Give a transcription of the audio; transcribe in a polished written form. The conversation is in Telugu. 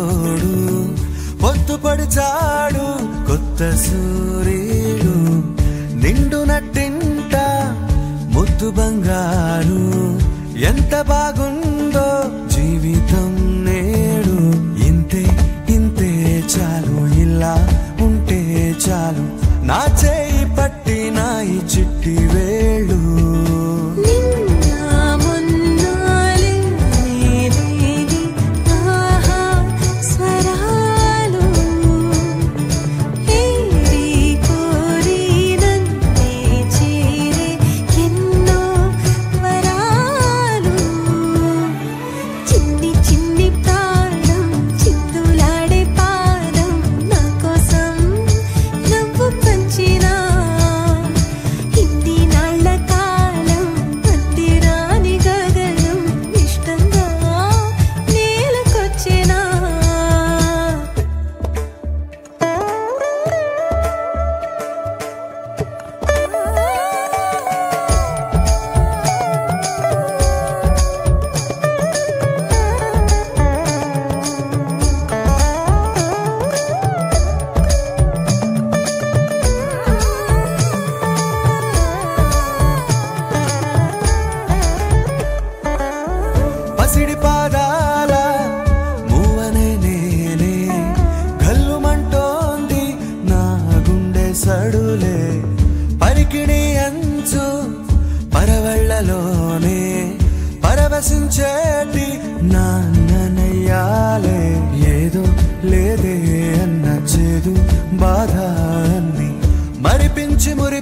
తోడు పొత్తు పడిచాడు కొత్త సూర్యుడు నిండు నట్టింట ముద్దు బంగారు ఎంత బాగుందో జీవితం నేడు ఇంతే ఇంతే చాలు ఇలా ఉంటే చాలు నా చేయి పట్టి నా ఈ చిట్టి వేళ్ళు పసిడి పాదాల మూవనే నేనే గల్లుమంటోంది నా గుండె సడులే పరికిణి అంచు పరవళ్ళలోనే పరవశించేటి నాన్ననయ్యాలే ఏదో లేదే అన్న చేదు బాధ అన్ని మరిపించి మురి